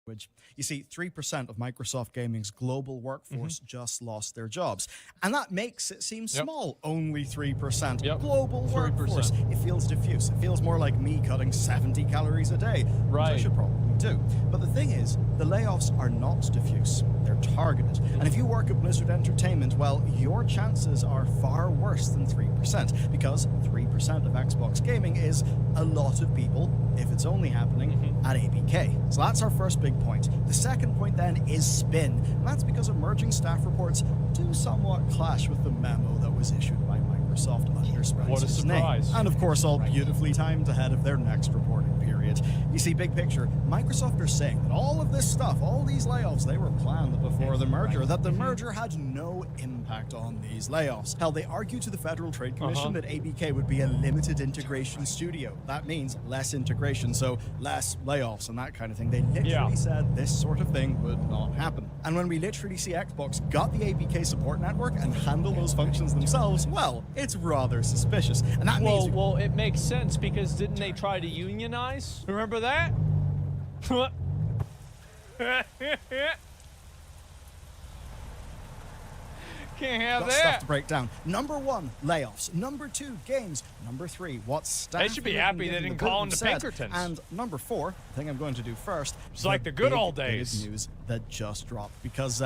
Which you see, 3% of Microsoft Gaming's global workforce just lost their jobs. And that makes it seem small. Only 3%. Global 3%. Workforce. It feels diffuse. It feels more like me cutting 70 calories a day. Right. Which I should probably do. But the thing is, the layoffs are not diffuse. They're targeted. And if you work at Blizzard Entertainment, well, your chances are far worse than 3%. Because 3% of Xbox Gaming is a lot of people, if it's only happening at ABK. So that's our first big point. The second point then is spin. And that's because emerging staff reports do somewhat clash with the memo that was issued by Microsoft under Spencer's What a surprise. name. And of course, all beautifully timed ahead of their next reporting period. You see, big picture, Microsoft are saying that all of this stuff, all these layoffs, they were planned before the merger, that the merger had no impact on these layoffs. Hell, they argue to the Federal Trade Commission that ABK would be a limited integration studio. That means less integration, so less layoffs and that kind of thing. They literally said this sort of thing would not happen. And when we literally see Xbox got the ABK support network and handle those functions themselves, well, it's rather suspicious. And that means... Well, it makes sense because didn't they try to unionize? Remember that? Can't have got that. Stuff to break down. Number 1, layoffs. Number 2, games. Number 3, what staff... They should be happy they didn't call them the Pinkertons. And number 4, the thing I'm going to do first... It's like the good old days. Big news that just dropped, because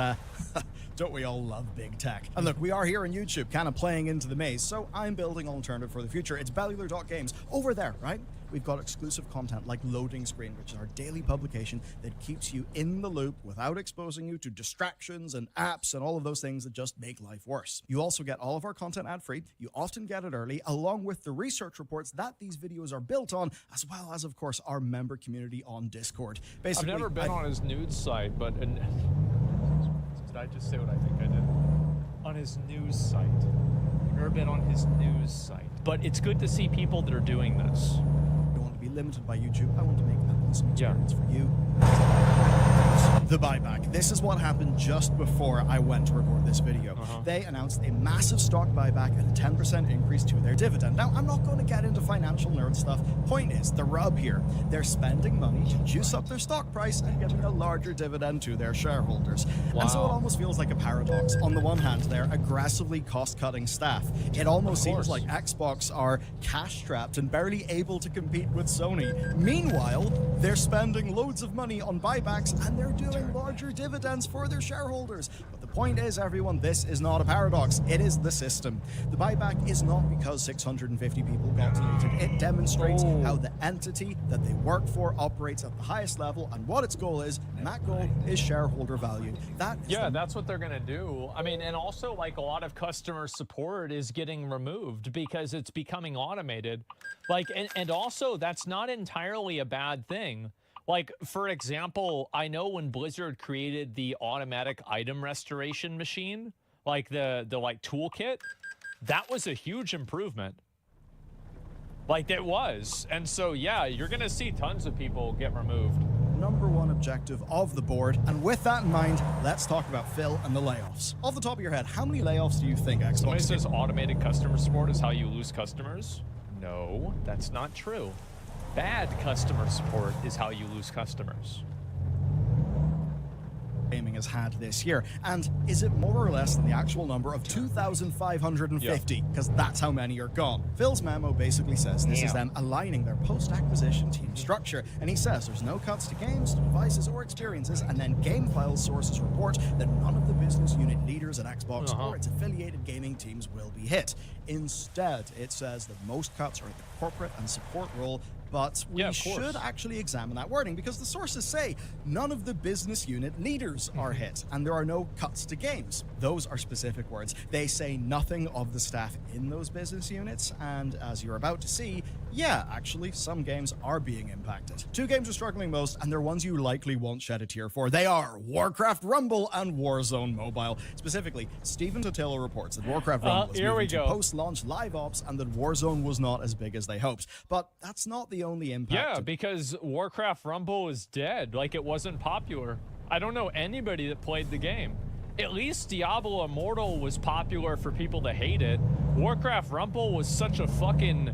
don't we all love big tech? And look, we are here on YouTube, kind of playing into the maze, so I'm building an alternative for the future. It's Bellular.games. Over there, right? We've got exclusive content like Loading Screen, which is our daily publication that keeps you in the loop without exposing you to distractions and apps and all of those things that just make life worse. You also get all of our content ad-free. You often get it early, along with the research reports that these videos are built on, as well as, of course, our member community on Discord. Basically, I've never been on his nudes site, but... did I just say what I think I did? On his news site. I've never been on his news site. But it's good to see people that are doing this. Be limited by YouTube. I want to make that awesome experience for you. The buyback. This is what happened just before I went to record this video. They announced a massive stock buyback and a 10% increase to their dividend. Now, I'm not going to get into financial nerd stuff. Point is, the rub here, they're spending money to juice up their stock price and giving a larger dividend to their shareholders. And so it almost feels like a paradox. On the one hand, they're aggressively cost-cutting staff. It almost seems like Xbox are cash-strapped and barely able to compete with Sony. Meanwhile, they're spending loads of money on buybacks and they're doing larger dividends for their shareholders. But the point is, everyone, this is not a paradox. It is the system. The buyback is not because 650 people got deleted. It demonstrates how the entity that they work for operates at the highest level and what its goal is, and that goal is shareholder value. That's what they're gonna do. I mean, and also, like, a lot of customer support is getting removed because it's becoming automated. Like, and also, that's not entirely a bad thing. Like, for example, I know when Blizzard created the automatic item restoration machine, like the toolkit, that was a huge improvement. Like, it was. And so, yeah, you're going to see tons of people get removed. Number 1 objective of the board. And with that in mind, let's talk about Phil and the layoffs. Off the top of your head, how many layoffs do you think Xbox... Somebody says automated customer support is how you lose customers? No, that's not true. Bad customer support is how you lose customers. Gaming has had this year, and is it more or less than the actual number of 2,550? Because that's how many are gone. Phil's memo basically says this is them aligning their post-acquisition team structure, and he says there's no cuts to games, to devices, or experiences, and then GameFile sources report that none of the business unit leaders at Xbox or its affiliated gaming teams will be hit. Instead, it says that most cuts are at the corporate and support role, but we should actually examine that wording because the sources say none of the business unit leaders are hit and there are no cuts to games. Those are specific words. They say nothing of the staff in those business units, and as you're about to see, yeah, actually, some games are being impacted. 2 games are struggling most, and they're ones you likely won't shed a tear for. They are Warcraft Rumble and Warzone Mobile. Specifically, Steven Totilo reports that Warcraft Rumble is moving to post-launch live ops and that Warzone was not as big as they hoped. But that's not the only impact. Yeah, because Warcraft Rumble is dead. Like, it wasn't popular. I don't know anybody that played the game. At least Diablo Immortal was popular for people to hate it. Warcraft Rumble was such a fucking,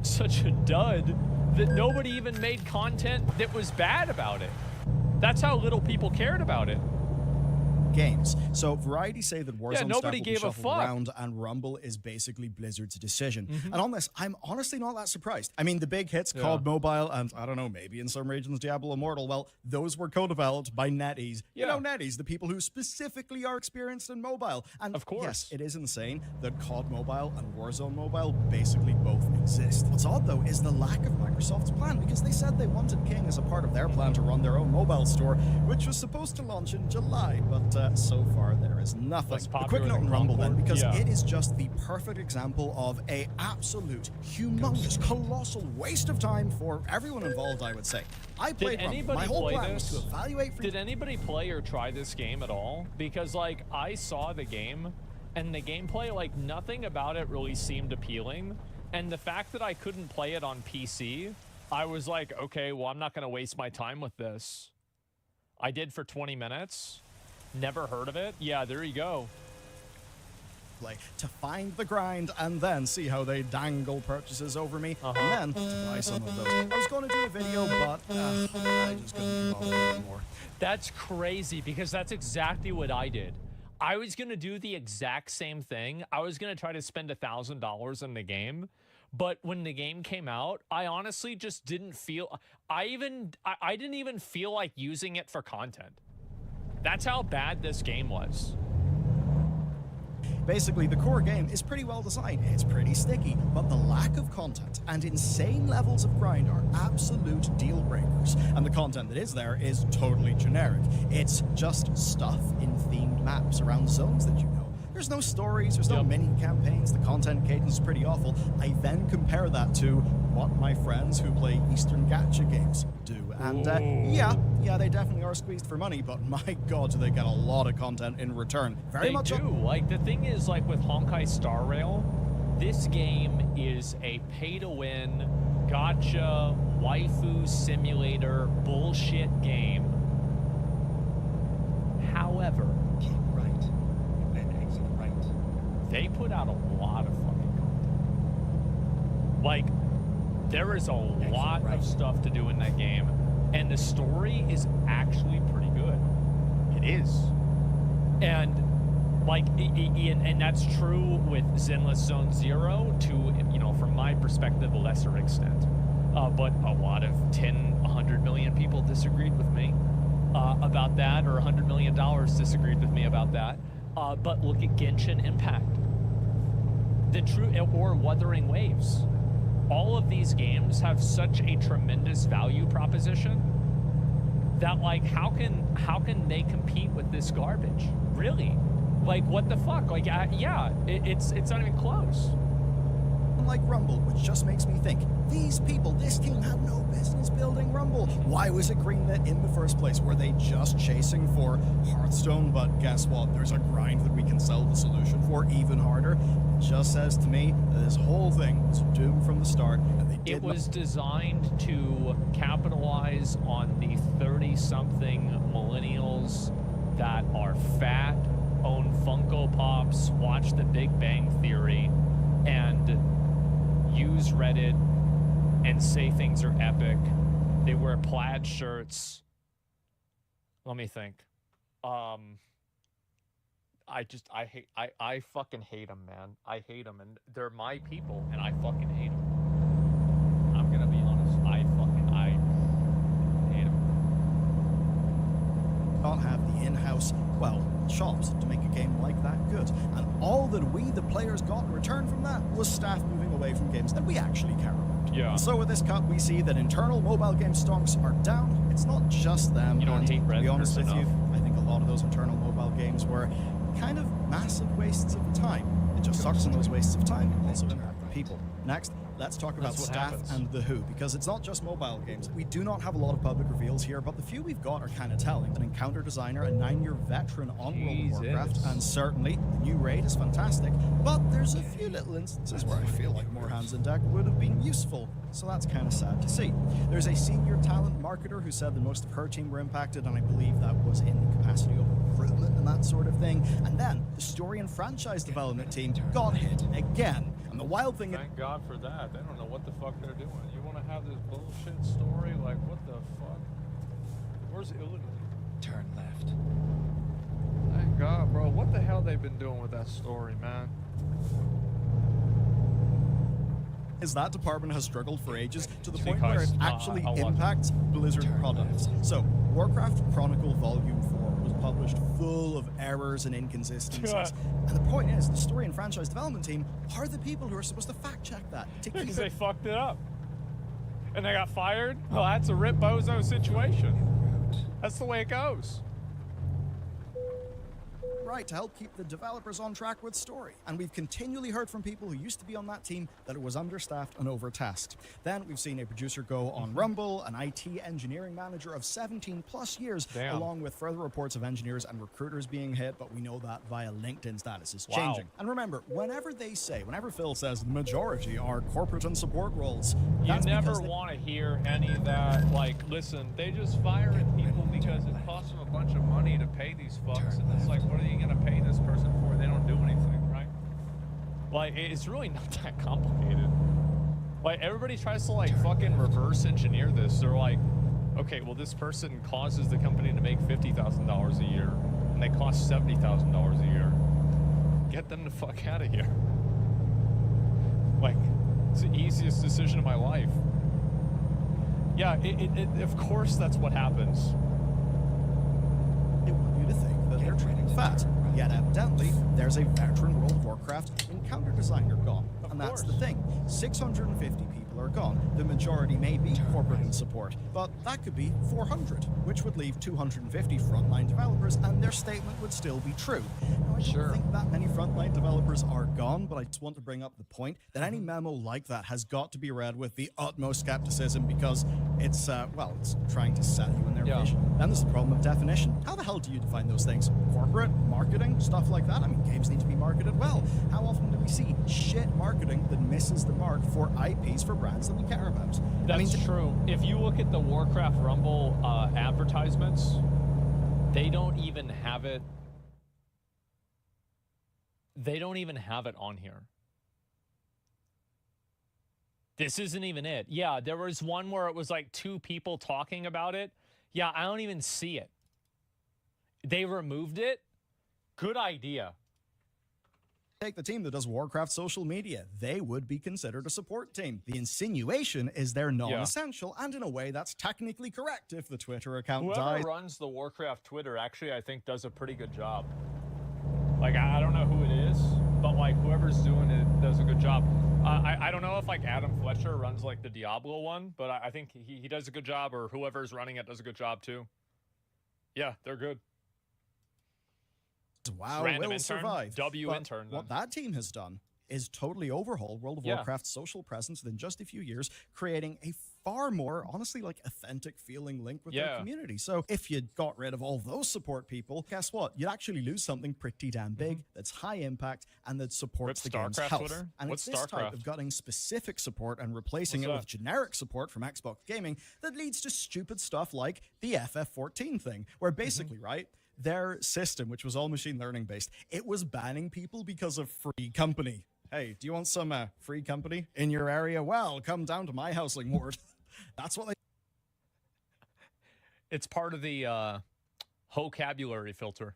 such a dud that nobody even made content that was bad about it. That's how little people cared about it. Games. So Variety say that Warzone nobody stuff will be gave a shuffled fuck. around and Rumble is basically Blizzard's decision. And on this, I'm honestly not that surprised. I mean, the big hits, COD Mobile, and I don't know, maybe in some regions Diablo Immortal, well, those were co-developed by NetEase. You know, NetEase, the people who specifically are experienced in mobile. And of course, yes, it is insane that COD Mobile and Warzone Mobile basically both exist. What's odd, though, is the lack of Microsoft's plan, because they said they wanted King as a part of their plan to run their own mobile store, which was supposed to launch in July, but so far there is nothing. A quick note on Rumble then, because it is just the perfect example of a absolute, humongous, colossal waste of time for everyone involved, I would say. I played Rumble. My whole plan was to evaluate... Did anybody play or try this game at all? Because, like, I saw the game, and the gameplay, like, nothing about it really seemed appealing. And the fact that I couldn't play it on PC, I was like, okay, well, I'm not going to waste my time with this. I did for 20 minutes. Never heard of it. Yeah, there you go. Like, to find the grind and then see how they dangle purchases over me and then to buy some of those. I was going to do a video, but I just couldn't be bothered anymore. That's crazy, because that's exactly what I did. I was going to do the exact same thing. I was going to try to spend $1,000 in the game. But when the game came out, I honestly just didn't feel... I didn't even feel like using it for content. That's how bad this game was. Basically, the core game is pretty well designed, it's pretty sticky, but the lack of content and insane levels of grind are absolute deal breakers. And the content that is there is totally generic. It's just stuff in themed maps around zones that you know. There's no stories, there's no mini campaigns, the content cadence is pretty awful. I then compare that to what my friends who play Eastern Gacha games do. And yeah, they definitely are squeezed for money, but my god, do they get a lot of content in return. Very much do. Like, the thing is, like, with Honkai Star Rail, this game is a pay-to-win, gotcha, waifu simulator bullshit game. However, they put out a lot of fucking content. Like, there is a lot of stuff to do in that game, and the story is actually pretty good. It is. And, like, and that's true with Zenless Zone Zero to, you know, from my perspective, a lesser extent. But a lot of 100 million people disagreed with me about that, or $100 million disagreed with me about that. But look at Genshin Impact. Or Wuthering Waves. All of these games have such a tremendous value proposition that, like, how can they compete with this garbage? Really? Like, what the fuck? Like, yeah, it's not even close. Like Rumble, which just makes me think, these people, this team had no business building Rumble. Why was it greenlit in the first place? Were they just chasing for Hearthstone? But guess what? There's a grind that we can sell the solution for even harder. It just says to me that this whole thing was doomed from the start. And they did. It was designed to capitalize on the 30-something millennials that are fat, own Funko Pops, watch The Big Bang Theory, and use Reddit and say things are epic. They wear plaid shirts. Let me think. I fucking hate them, man. I hate them, and they're my people, and I fucking hate them. I'm gonna be honest. I hate them. Not have the in-house, well, chops to make a game like that good. And all that we, the players, got in return from that was staff moving away from games that we actually care about. Yeah. And so with this cut, we see that internal mobile game stocks are down. It's not just them. You don't hate Red To be honest with enough. you, I think a lot of those internal mobile games were kind of massive wastes of time. It just sucks in those wastes of time also impact the people. Next, let's talk about staff and the who, because it's not just mobile games. We do not have a lot of public reveals here, but the few we've got are kind of telling. An Encounter designer, a 9-year veteran on World of Warcraft, and certainly the new raid is fantastic, but there's a few little instances where I feel like more hands in deck would have been useful, so that's kind of sad to see. There's a senior talent marketer who said that most of her team were impacted, and I believe that was in the capacity of recruitment and that sort of thing. And then the story and franchise development team got hit again. And the wild thing... Thank God for that. They don't know what the fuck they're doing. You want to have this bullshit story? Like, what the fuck? Where's Iliad? Turn left. Thank God, bro. What the hell they've been doing with that story, man? Is that department has struggled for ages to the See, point where it guys, actually I'll watch. impacts Blizzard products. So, Warcraft Chronicle Volume 4 was published full of errors and inconsistencies. And the point is, the story and franchise development team are the people who are supposed to fact-check that. To keep Because they it fucked it up. And they got fired? Well, that's a Rip Bozo situation. That's the way it goes. right to help keep the developers on track with story. And we've continually heard from people who used to be on that team that it was understaffed and overtasked. Then we've seen a producer go on Rumble, an IT engineering manager of 17 plus years, along with further reports of engineers and recruiters being hit, but we know that via LinkedIn status is changing. And remember, whenever Phil says the majority are corporate and support roles, you that's never want to hear any of that, like, listen, they just firing people because it costs them a bunch of money to pay these fucks, and it's like, what are you going to pay this person for? They don't do anything, right? Like, it's really not that complicated. Like, everybody tries to, like, fucking reverse engineer this. They're like, okay, well, this person causes the company to make $50,000 a year, and they cost $70,000 a year. Get them the fuck out of here. Like, it's the easiest decision of my life. Yeah, of course that's what happens. They want you to think that they're trading fat. Yet evidently, there's a veteran World of Warcraft encounter designer gone. And that's the thing. 650 people are gone. The majority may be corporate and support, but that could be 400, which would leave 250 frontline developers, and their statement would still be true. Now, I don't think that many frontline developers are gone, but I just want to bring up the point that any memo like that has got to be read with the utmost skepticism, because it's, well, it's trying to sell you in their vision. Then there's the problem of definition. How the hell do you define those things? Corporate, marketing, stuff like that? I mean, games need to be marketed well. How often do we see shit marketing that misses the mark for IPs for brands that we care about? That's true. If you look at the Warcraft Rumble advertisements, they don't even have it. They don't even have it on here. This isn't even it. Yeah, there was one where it was like 2 people talking about it. Yeah, I don't even see it. They removed it. Good idea. Take the team that does Warcraft social media. They would be considered a support team. The insinuation is they're non-essential, and in a way that's technically correct if the Twitter account dies. Whoever runs the Warcraft Twitter actually, I think, does a pretty good job. Like, I don't know who it is, but like whoever's doing it does a good job. I don't know if like Adam Fletcher runs like the Diablo one, but I think he does a good job, or whoever's running it does a good job too. Yeah, they're good. WoW Random will intern, survive. intern. What that team has done is totally overhaul World of Warcraft's social presence within just a few years, creating a far more, honestly, like authentic feeling link with their community. So if you got rid of all those support people, guess what? You'd actually lose something pretty damn big that's high impact and that supports the game's health. Twitter? And What's it's this StarCraft? type of gutting specific support and replacing it with generic support from Xbox Gaming that leads to stupid stuff like the FF14 thing, where basically, right, their system, which was all machine learning based, it was banning people because of free company. Hey, do you want some free company in your area? Well, come down to my housing ward. That's what they... It's part of the vocabulary filter.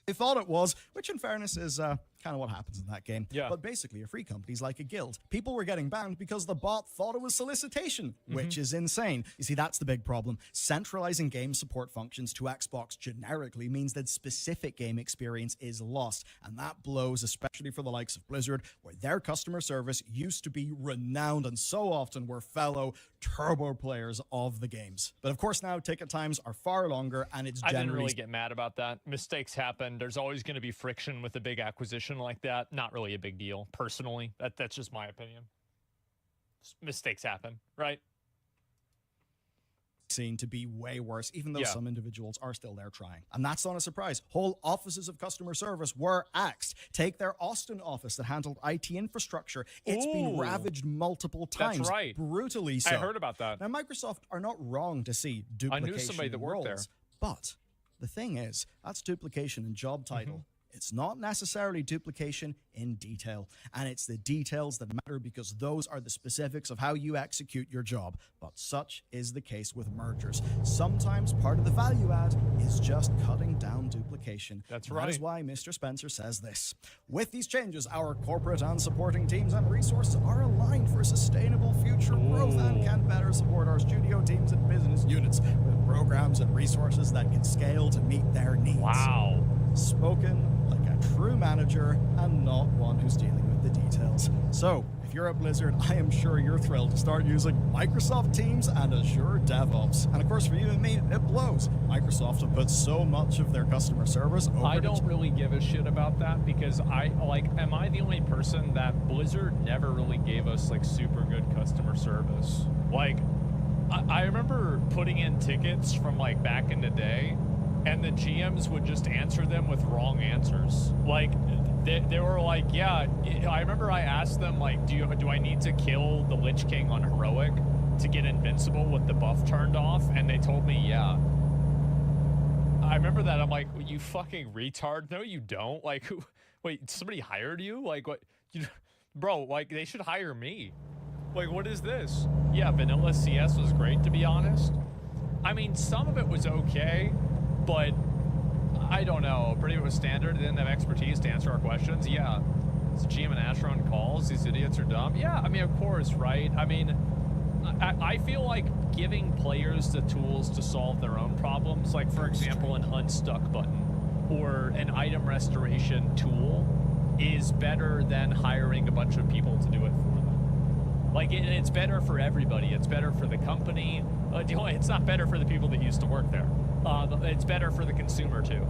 They thought it was, which in fairness is kind of what happens in that game. Yeah. But basically, a free company's like a guild. People were getting banned because the bot thought it was solicitation, which is insane. You see, that's the big problem. Centralizing game support functions to Xbox generically means that specific game experience is lost. And that blows, especially for the likes of Blizzard, where their customer service used to be renowned and so often were fellow turbo players of the games. But of course, now ticket times are far longer, and it's generally... I didn't really get mad about that. Mistakes happen. There's always going to be friction with a big acquisition like that. Not really a big deal, personally. That's just my opinion. Mistakes happen, right? Seen to be way worse, even though some individuals are still there trying. And that's not a surprise. Whole offices of customer service were axed. Take their Austin office that handled IT infrastructure. It's been ravaged multiple times. That's right. Brutally so. I heard about that. Now, Microsoft are not wrong to see duplication I knew somebody that worked there. But the thing is, that's duplication in job title it's not necessarily duplication in detail. And it's the details that matter because those are the specifics of how you execute your job. But such is the case with mergers. Sometimes part of the value add is just cutting down duplication. That's right. That is why Mr. Spencer says this. With these changes, our corporate and supporting teams and resources are aligned for sustainable future growth and can better support our studio teams and business units with programs and resources that can scale to meet their needs. Wow. Spoken like a true manager and not one who's dealing with the details. So, if you're at Blizzard, I am sure you're thrilled to start using Microsoft Teams and Azure DevOps. And of course, for you and me, it blows. Microsoft have put so much of their customer service over I don't really give a shit about that because am I the only person that Blizzard never really gave us like super good customer service? Like, I remember putting in tickets from like back in the day, and the GMs would just answer them with wrong answers. Like, they were like, yeah, I remember I asked them, like, do I need to kill the Lich King on Heroic to get Invincible with the buff turned off? And they told me, yeah. I remember that. I'm like, you fucking retard. No, you don't. Like, wait, somebody hired you? Like, what? Bro, like, they should hire me. Like, what is this? Yeah, vanilla CS was great, to be honest. I mean, some of it was okay, but I don't know. Pretty much was standard. They didn't have expertise to answer our questions. Yeah. It's GM and Asheron calls. These idiots are dumb. Yeah, I mean, of course, right? I mean, I feel like giving players the tools to solve their own problems, like, for example, an unstuck button or an item restoration tool is better than hiring a bunch of people to do it for them. Like, it's better for everybody. It's better for the company. It's not better for the people that used to work there. It's better for the consumer, too.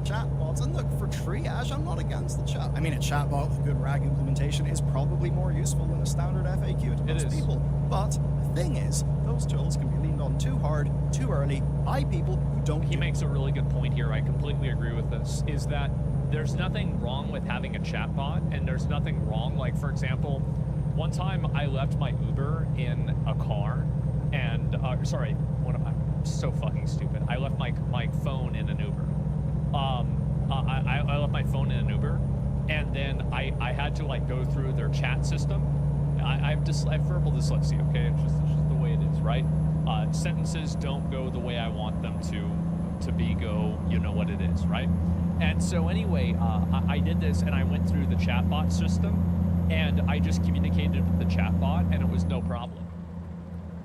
Chatbots, and look, for triage, I'm not against the chat. I mean, a chatbot with good RAG implementation is probably more useful than a standard FAQ to most people. But the thing is, those tools can be leaned on too hard, too early, by people who don't. He makes a really good point here. I completely agree with this, is that there's nothing wrong with having a chatbot, and there's nothing wrong, like, for example, one time I left my Uber in a car, and, I'm so fucking stupid. I left my phone in an Uber. I left my phone in an Uber, and then I had to, like, go through their chat system. I have verbal dyslexia, okay? It's just the way it is, right? Sentences don't go the way I want them to be go, you know what it is, right? And so anyway, I did this, and I went through the chatbot system, and I just communicated with the chatbot, and it was no problem.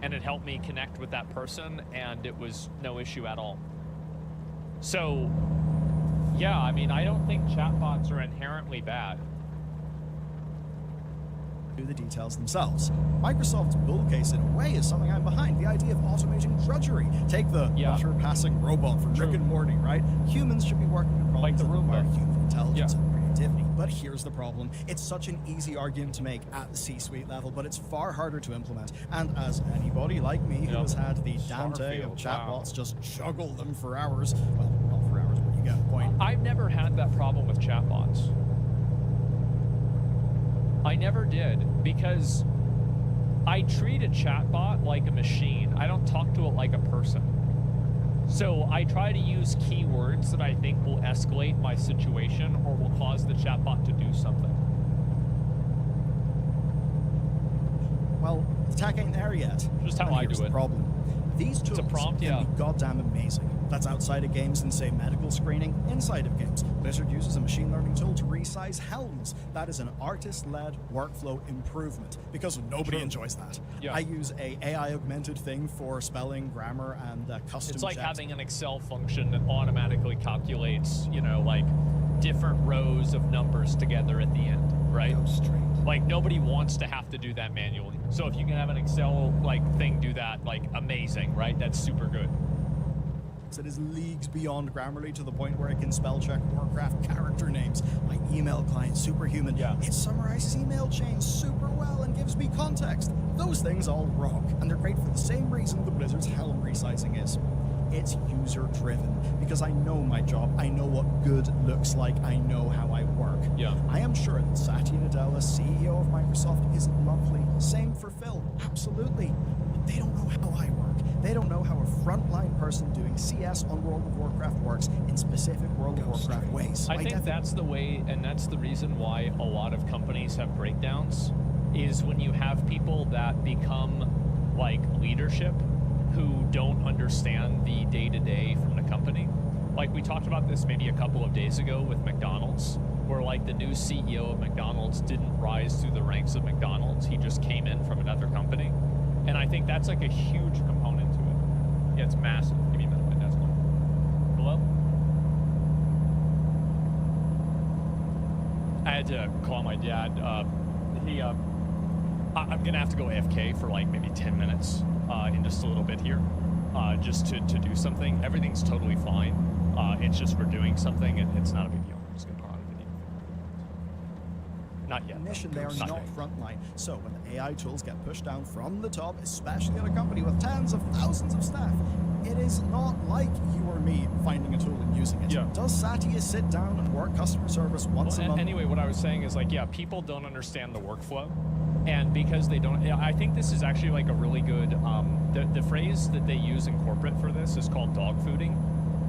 And it helped me connect with that person, and it was no issue at all. So, yeah, I mean, I don't think chatbots are inherently bad. Do the details themselves. Microsoft's bull case, in a way, is something I'm behind. The idea of automating drudgery. Take the butter-passing robot from Rick and Morty, right? Humans should be working on problems that require human intelligence and creativity. But here's the problem. It's such an easy argument to make at the C-suite level, but it's far harder to implement. And as anybody like me who has had the Dante of chatbots just juggle them for hours, well, not for hours, but you get the point. I've never had that problem with chatbots. I never did, because I treat a chatbot like a machine. I don't talk to it like a person. So I try to use keywords that I think will escalate my situation or will cause the chatbot to do something. Well, the tech ain't there yet. Just how I do it. The problem. These tools prompt, can be goddamn amazing. That's outside of games and, say, medical screening. Inside of games, Blizzard uses a machine learning tool to resize helms. That is an artist-led workflow improvement, because nobody enjoys that. Yeah. I use a AI-augmented thing for spelling, grammar, and custom It's like checks. having an Excel function that automatically calculates, you know, like, different rows of numbers together at the end, right? Go straight. Like, nobody wants to have to do that manually. So if you can have an Excel, like, thing do that, like, amazing, right? That's super good. It is leagues beyond Grammarly, to the point where it can spell check Warcraft character names. My email client, Superhuman, it summarizes email chains super well and gives me context. Those things all rock, and they're great for the same reason the Blizzard's helm resizing is. It's user-driven, because I know my job, I know what good looks like, I know how I work. Yeah. I am sure that Satya Nadella, CEO of Microsoft, is lovely. Same for Phil, absolutely. But they don't know how I work. They don't know how a frontline person doing CS on World of Warcraft works in specific World of Warcraft ways. I think that's the way, and that's the reason why a lot of companies have breakdowns, is when you have people that become like leadership who don't understand the day-to-day from the company. Like we talked about this maybe a couple of days ago with McDonald's, where like the new CEO of McDonald's didn't rise through the ranks of McDonald's. He just came in from another company. And I think that's like a huge component to it. Yeah, it's massive. Give me a minute, my dad's calling. Hello? I had to call my dad. I'm gonna have to go AFK for like maybe 10 minutes in just a little bit here, just to do something. Everything's totally fine. It's just we're doing something, and it's not a big deal. I'm just gonna put on a video. Not yet. Mission, they are not frontline. So when the AI tools get pushed down from the top, especially at a company with tens of thousands of staff, it is not like you or me finding a tool and using it. Yeah. Does Satya sit down and work customer service once a month? Anyway, what I was saying is like, yeah, people don't understand the workflow. And because they don't, I think this is actually like a really good, the phrase that they use in corporate for this is called dog fooding.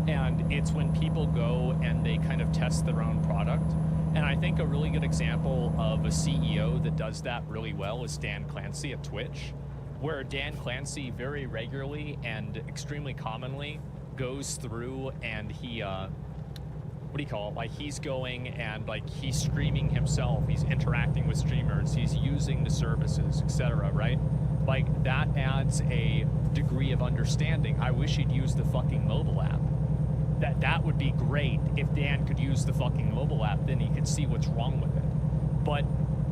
And it's when people go and they kind of test their own product. And I think a really good example of a CEO that does that really well is Dan Clancy at Twitch, where Dan Clancy very regularly and extremely commonly goes through and he, what do you call it? Like he's going and like he's streaming himself, he's interacting with streamers, he's using the services, etc. Right? Like that adds a degree of understanding. I wish he'd use the fucking mobile app. That would be great if Dan could use the fucking mobile app, then he could see what's wrong with it. But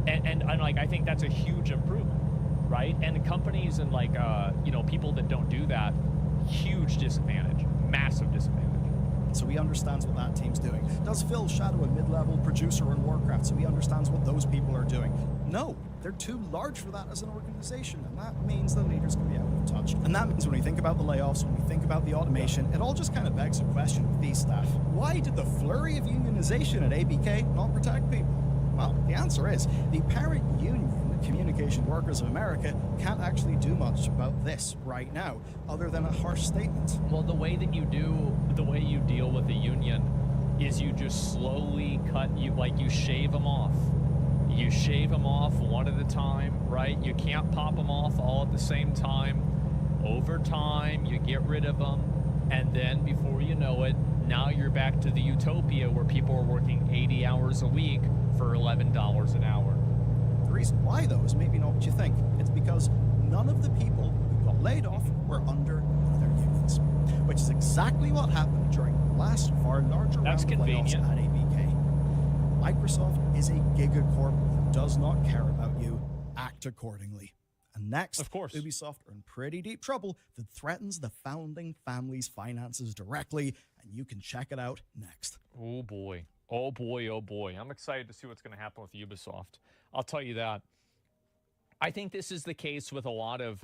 and like I think that's a huge improvement, right? And companies and like you know, people that don't do that, huge disadvantage, massive disadvantage. So he understands what that team's doing. Does Phil shadow a mid-level producer in Warcraft so he understands what those people are doing? No, they're too large for that as an organization, and that means the leaders can be out of touch. And that means when we think about the layoffs, when we think about the automation, it all just kind of begs a question with these staff. Why did the flurry of unionization at ABK not protect people? Well, the answer is the parent union, Communication Workers of America, can't actually do much about this right now, other than a harsh statement. Well, the way you deal with the union is you just slowly you shave them off. You shave them off one at a time, right? You can't pop them off all at the same time. Over time, you get rid of them, and then before you know it, now you're back to the utopia where people are working 80 hours a week for $11 an hour. The reason why, though, is maybe not what you think. It's because none of the people who got laid off were under one of their unions, which is exactly what happened during the last far larger round of layoffs at ABK. Microsoft is a gigacorp that does not care about you. Act accordingly. And next, of course, Ubisoft are in pretty deep trouble that threatens the founding family's finances directly, and you can check it out next. Oh boy. Oh boy, oh boy. I'm excited to see what's going to happen with Ubisoft. I'll tell you that. I think this is the case with a lot of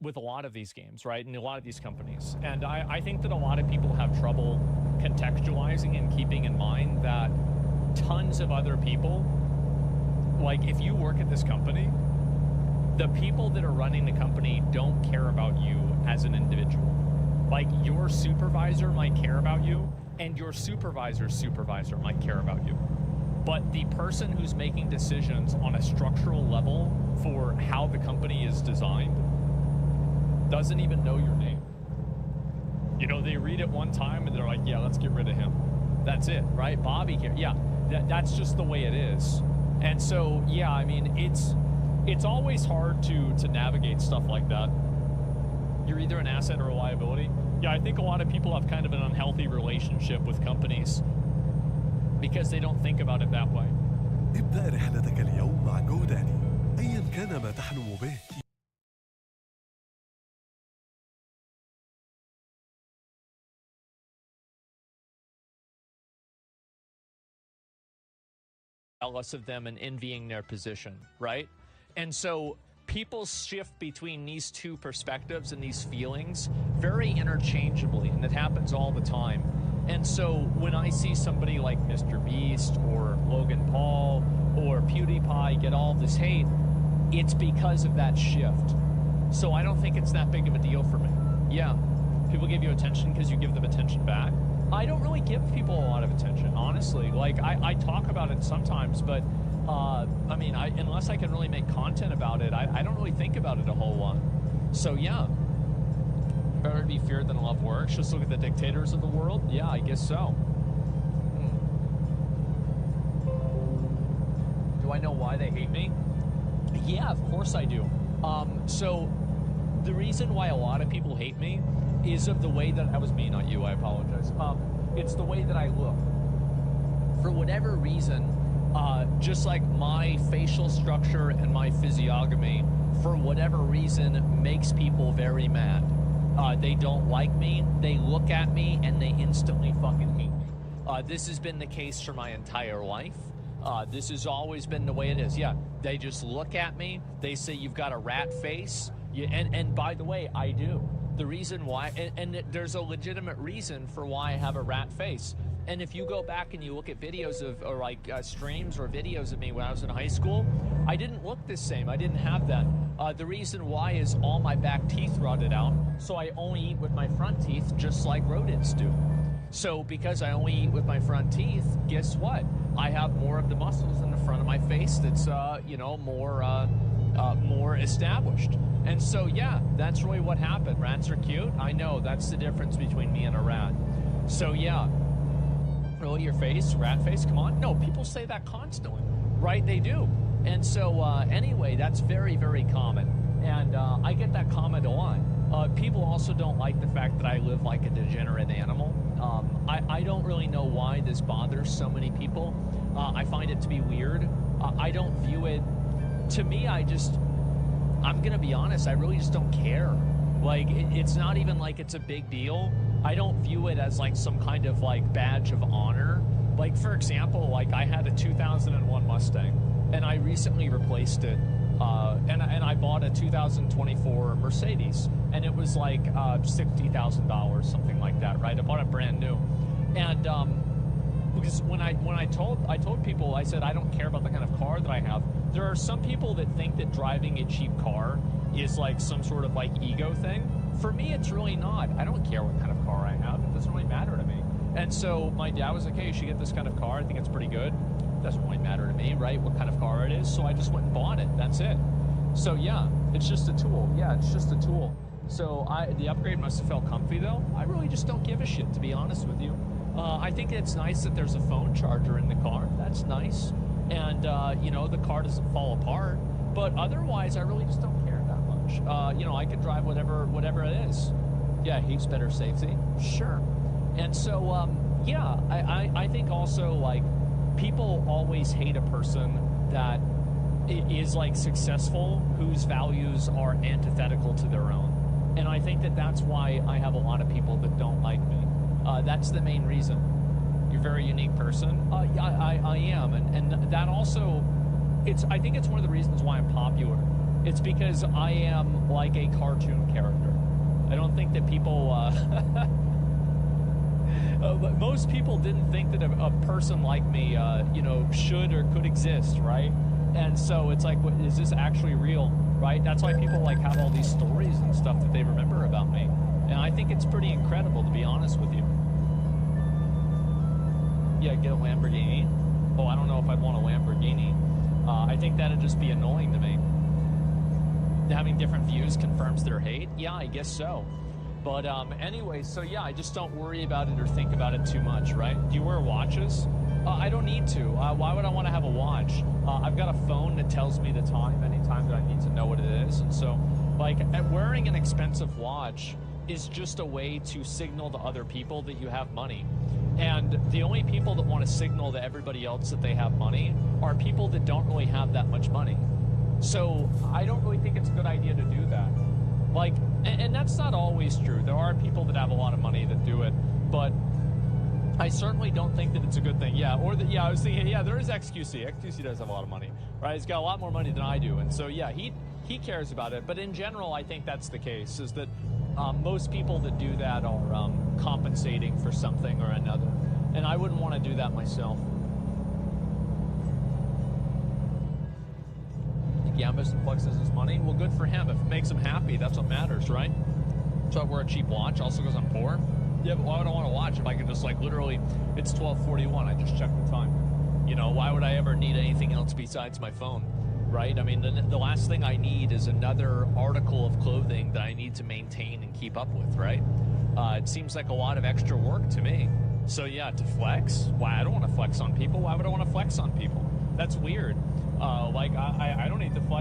with a lot of these games, right? And a lot of these companies. And I think that a lot of people have trouble contextualizing and keeping in mind that tons of other people, like if you work at this company, the people that are running the company don't care about you as an individual. Like your supervisor might care about you, and your supervisor's supervisor might care about you. But the person who's making decisions on a structural level for how the company is designed doesn't even know your name. You know, they read it one time and they're like, yeah, let's get rid of him. That's it, right? Bobby here. Yeah, that's just the way it is. And so, yeah, I mean, it's always hard to navigate stuff like that. You're either an asset or a liability. Yeah, I think a lot of people have kind of an unhealthy relationship with companies because they don't think about it that way. ابدأ رحلتك اليوم مع جودادي أيا كان ما تحلم به. Jealous of them and envying their position, right? And so people shift between these two perspectives and these feelings very interchangeably, and it happens all the time. And so when I see somebody like Mr. Beast or Logan Paul or PewDiePie get all this hate, it's because of that shift. So I don't think it's that big of a deal for me. Yeah, people give you attention because you give them attention back. I don't really give people a lot of attention, honestly. Like, I talk about it sometimes, but I mean, unless I can really make content about it, I don't really think about it a whole lot. So yeah, better to be feared than love works. Just look at the dictators of the world. Yeah, I guess so. Do I know why they hate me? Yeah, of course I do. So the reason why a lot of people hate me is of the way that, that was me, not you, I apologize. It's the way that I look. For whatever reason, just like my facial structure and my physiognomy, for whatever reason, makes people very mad. They don't like me, they look at me, and they instantly fucking hate me. This has been the case for my entire life. This has always been the way it is. Yeah, they just look at me, they say you've got a rat face, and by the way, I do. The reason why, and there's a legitimate reason for why I have a rat face. And if you go back and you look at videos of, or like streams or videos of me when I was in high school, I didn't look the same. I didn't have that. The reason why is all my back teeth rotted out, so I only eat with my front teeth just like rodents do. So because I only eat with my front teeth, guess what? I have more of the muscles in the front of my face that's, you know, more established. And so, yeah, that's really what happened. Rats are cute. I know, that's the difference between me and a rat. So, yeah. Really, your face, rat face, come on. No, people say that constantly, right? They do. And so, anyway, that's very, very common. And I get that comment a lot. People also don't like the fact that I live like a degenerate animal. I don't really know why this bothers so many people. I find it to be weird. I don't view it, to me, I'm gonna be honest, I really just don't care. Like, it's not even like it's a big deal. I don't view it as like some kind of like badge of honor. Like, for example, like I had a 2001 Mustang and I recently replaced it. And I bought a 2024 Mercedes, and it was like $60,000, something like that, right? I bought it brand new, and because when I told people, I said I don't care about the kind of car that I have. There are some people that think that driving a cheap car is like some sort of like ego thing. For me, it's really not. I don't care what kind of car I have. It doesn't really matter to me. And so my dad was like, hey, you should get this kind of car. I think it's pretty good. Doesn't really matter to me, right, what kind of car it is. So I just went and bought it. That's it. So yeah, it's just a tool. Yeah, it's just a tool. So the upgrade must have felt comfy though. I really just don't give a shit, to be honest with you. I think it's nice that there's a phone charger in the car. That's nice. And you know, the car doesn't fall apart. But otherwise, I really just don't care that much. You know, I can drive whatever it is. Yeah, heaps better safety. Sure. And so yeah, I think also, like, people always hate a person that is like successful whose values are antithetical to their own. And I think that that's why I have a lot of people that don't like me. That's the main reason. You're a very unique person. I am. And that also, I think it's one of the reasons why I'm popular. It's because I am like a cartoon character. I don't think that people, most people didn't think that a person like me, you know, should or could exist, right? And so it's like, is this actually real, right? That's why people like have all these stories and stuff that they remember about me. And I think it's pretty incredible, to be honest with you. Yeah, get a Lamborghini. Oh, I don't know if I'd want a Lamborghini. I think that'd just be annoying to me. Having different views confirms their hate? Yeah, I guess so. But anyway, so yeah, I just don't worry about it or think about it too much, right? Do you wear watches? I don't need to. Why would I want to have a watch? I've got a phone that tells me the time anytime that I need to know what it is. And so, like, wearing an expensive watch is just a way to signal to other people that you have money. And the only people that want to signal to everybody else that they have money are people that don't really have that much money. So I don't really think it's a good idea to do that. Like, and that's not always true. There are people that have a lot of money that do it, but I certainly don't think that it's a good thing. Yeah, or that, yeah, I was thinking, yeah, there is XQC. XQC does have a lot of money, right? He's got a lot more money than I do, and so yeah, he cares about it. But in general, I think that's the case. Is that most people that do that are compensating for something or another, and I wouldn't want to do that myself. Gambus flexes his money. Well, good for him. If it makes him happy, that's what matters, right? So I wear a cheap watch also because I'm poor. Yeah, but why would I want to watch if I could just, like, literally, it's 12:41. I just check the time. You know, why would I ever need anything else besides my phone, right? I mean, the last thing I need is another article of clothing that I need to maintain and keep up with, right? It seems like a lot of extra work to me. So, yeah, to flex? Why? I don't want to flex on people. Why would I want to flex on people? That's weird. Like, I don't need to flex